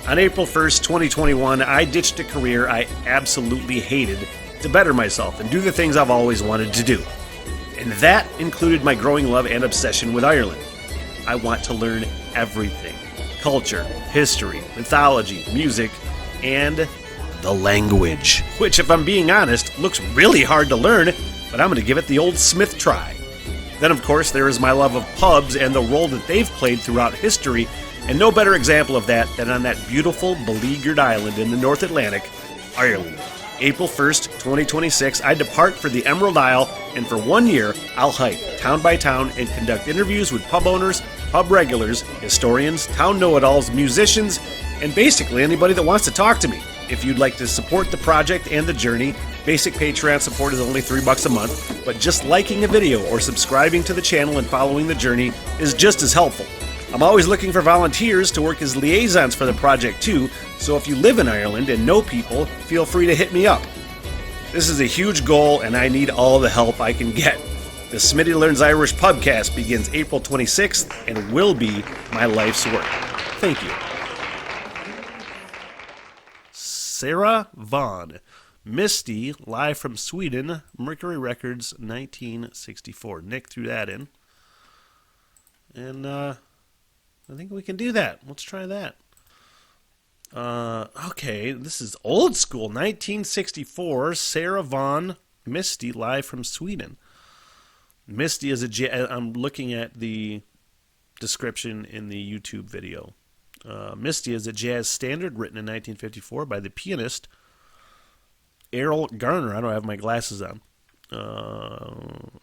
On April 1st, 2021, I ditched a career I absolutely hated to better myself and do the things I've always wanted to do. And that included my growing love and obsession with Ireland. I want to learn everything: culture, history, mythology, music, and the language. Which, if I'm being honest, looks really hard to learn, but I'm going to give it the old Smith try. Then, of course, there is my love of pubs and the role that they've played throughout history, and no better example of that than on that beautiful, beleaguered island in the North Atlantic, Ireland. April 1st, 2026, I depart for the Emerald Isle, and for 1 year, I'll hike town by town and conduct interviews with pub owners, pub regulars, historians, town know-it-alls, musicians, and basically anybody that wants to talk to me. If you'd like to support the project and the journey, basic Patreon support is only $3 a month, but just liking a video or subscribing to the channel and following the journey is just as helpful. I'm always looking for volunteers to work as liaisons for the project too, so if you live in Ireland and know people, feel free to hit me up. This is a huge goal and I need all the help I can get. The Smitty Learns Irish Pubcast begins April 26th and will be my life's work. Thank you. Sarah Vaughan, Misty, live from Sweden, Mercury Records, 1964. Nick threw that in. And I think we can do that. Let's try that. Okay, this is old school, 1964, Sarah Vaughan, Misty, live from Sweden. Misty is I'm looking at the description in the YouTube video. Misty is a jazz standard written in 1954 by the pianist Errol Garner. I don't have my glasses on.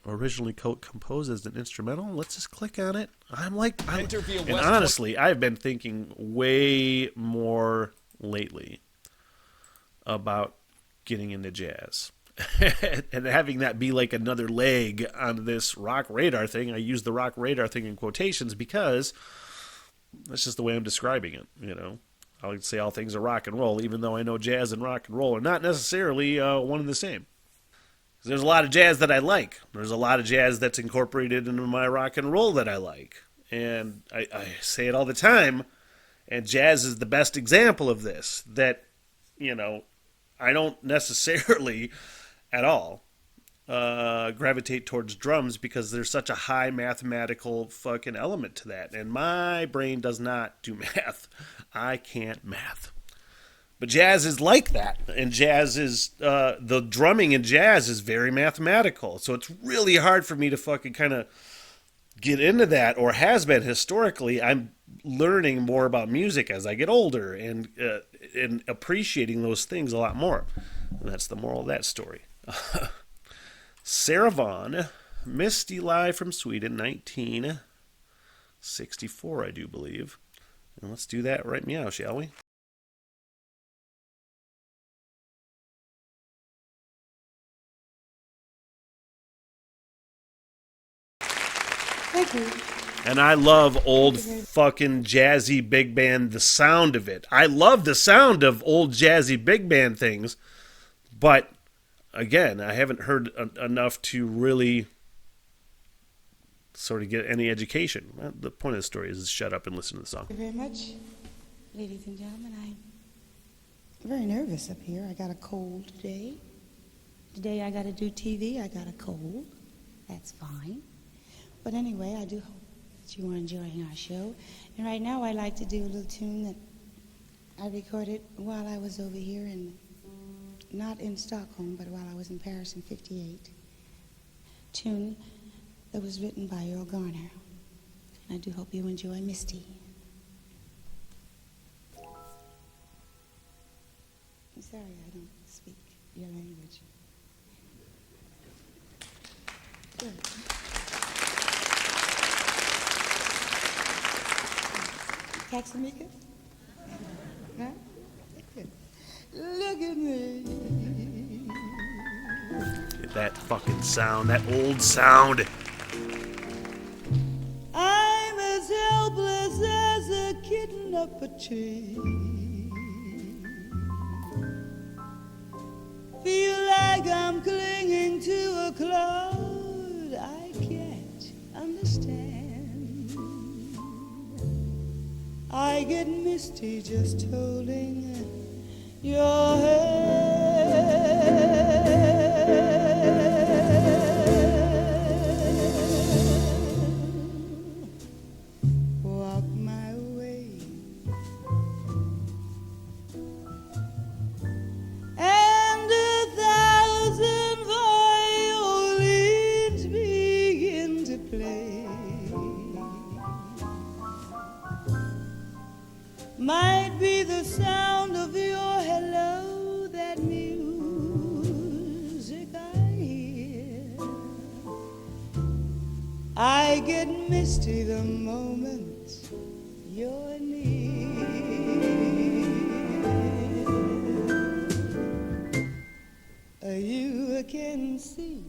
Originally composed as an instrumental. Let's just click on it. And honestly, I've been thinking way more lately about getting into jazz. And having that be like another leg on this rock radar thing. I use the rock radar thing in quotations because that's just the way I'm describing it, you know. I like to say all things are rock and roll, even though I know jazz and rock and roll are not necessarily one and the same. There's a lot of jazz that I like. There's a lot of jazz that's incorporated into my rock and roll that I like. And I say it all the time, and jazz is the best example of this, that, you know, I don't necessarily at all gravitate towards drums because there's such a high mathematical fucking element to that. And my brain does not do math. I can't math. But jazz is like that. And jazz is, the drumming in jazz is very mathematical. So it's really hard for me to fucking kind of get into that, or has been historically. I'm learning more about music as I get older and appreciating those things a lot more. And that's the moral of that story. Sarah Vaughan, Misty, live from Sweden, 1964, I do believe. And let's do that right meow, shall we? Thank you. And I love old fucking jazzy big band, the sound of it. I love the sound of old jazzy big band things, but again, I haven't heard enough to really sort of get any education. Well, the point of the story is shut up and listen to the song. Thank you very much, ladies and gentlemen. I'm very nervous up here. I got a cold today. Today I got to do TV. I got a cold. That's fine. But anyway, I do hope that you are enjoying our show. And right now I'd like to do a little tune that I recorded while I was over here not in Stockholm, but while I was in Paris in '58. Tune that was written by Errol Garner. And I do hope you enjoy Misty. I'm sorry I don't speak your language. Good. Taxamica? Huh? Good. Look at me. Get that fucking sound, that old sound. I'm as helpless as a kitten up a tree. Feel like I'm clinging to a cloud I can't understand. I get misty just holding your hand. Walk my way, and 1,000 violins begin to play. Might be the sound of your hello, that music I hear. I get misty the moment you're near. You can see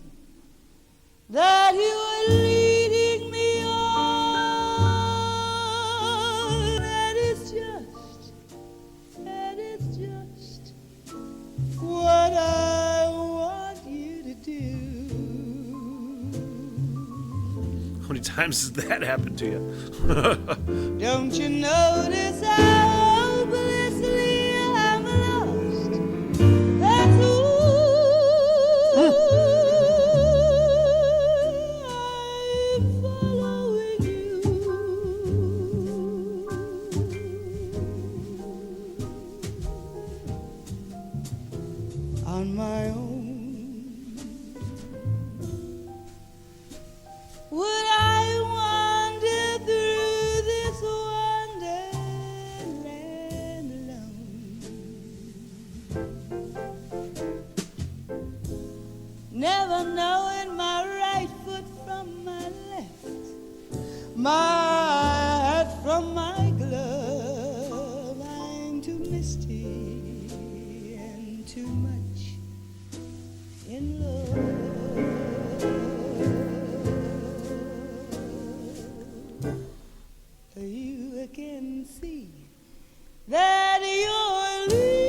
that you are leading me on, and it's just what I want you to do. How many times has that happened to you? Don't you notice how hopelessly I'm lost? That's who I'm following you. On my own, would I wander through this wonderland alone? Never knowing my right foot from my left, my hat from my glove. I'm too misty and too much in love. You can see that you're leading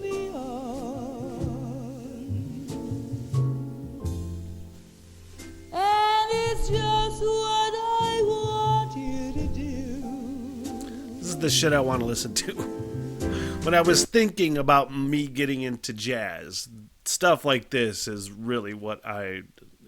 me on, and it's just what I want you to do. This is the shit I want to listen to. When I was thinking about me getting into jazz, stuff like this is really what I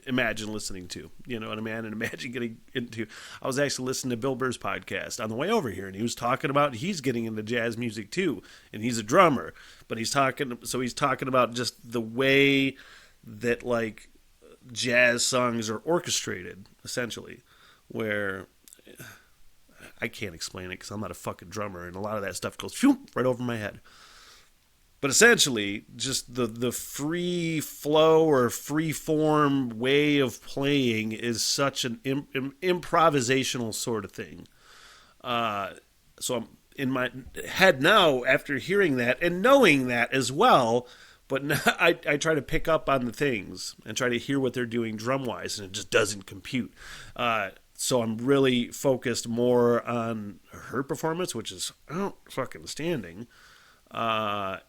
imagine listening to. You know what I mean? And imagine getting into... I was actually listening to Bill Burr's podcast on the way over here, and he was talking about he's getting into jazz music too, and he's a drummer. But he's talking about just the way that like jazz songs are orchestrated, essentially, where... I can't explain it because I'm not a fucking drummer, and a lot of that stuff goes right over my head. But essentially, just the free flow or free form way of playing is such an improvisational sort of thing. So I'm in my head now after hearing that and knowing that as well. But now I try to pick up on the things and try to hear what they're doing drum-wise, and it just doesn't compute. So I'm really focused more on her performance, which is outstanding, and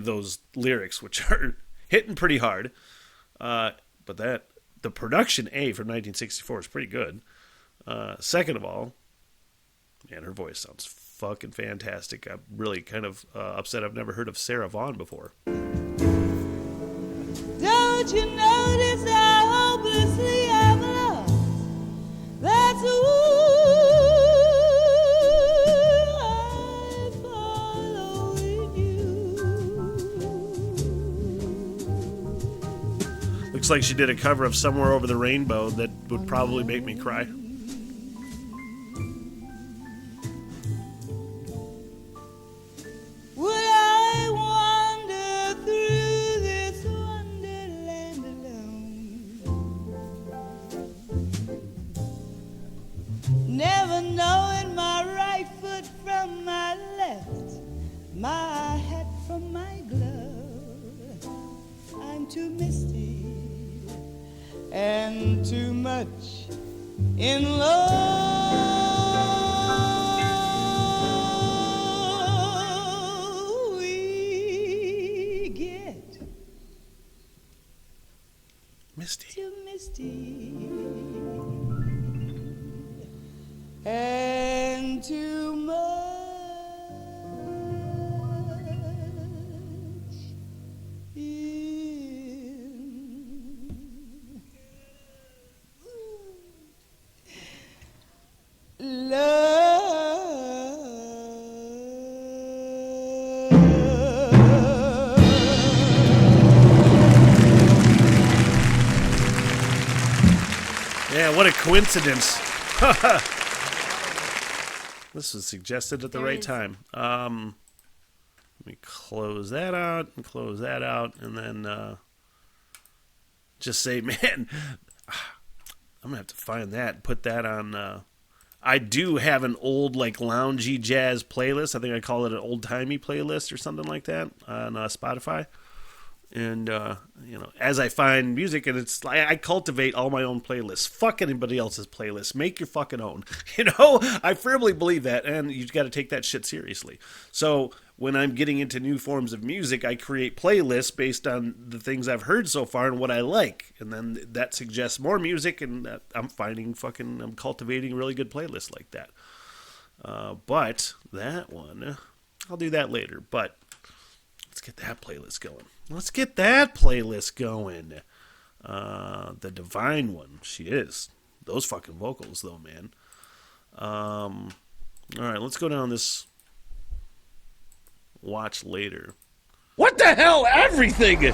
those lyrics, which are hitting pretty hard. But the production from 1964 is pretty good. Second of all, man, her voice sounds fucking fantastic. I'm really kind of upset I've never heard of Sarah Vaughan before. Don't you notice how hopelessly I'm lost? That's who I'm following you. Looks like she did a cover of Somewhere Over the Rainbow that would probably make me cry. Would I wander through this wonderland alone? Never knowing my right foot from my left, my hat from my glove. I'm too misty and too much in love. We get Misty. too misty and too much in Yeah, what a coincidence. This was suggested at the right time. Let me close that out and close that out, and then just say, man, I'm going to have to find that and put that on. I do have an old, like, loungy jazz playlist. I think I call it an old-timey playlist or something like that on Spotify. And, you know, as I find music, and it's like I cultivate all my own playlists. Fuck anybody else's playlist. Make your fucking own. You know, I firmly believe that, and you got to take that shit seriously. So when I'm getting into new forms of music, I create playlists based on the things I've heard so far and what I like. And then that suggests more music, and I'm cultivating a really good playlist like that. But that one, I'll do that later. But let's get that playlist going. The Divine One. She is. Those fucking vocals, though, man. All right, let's go down this watch later. What the hell? Everything!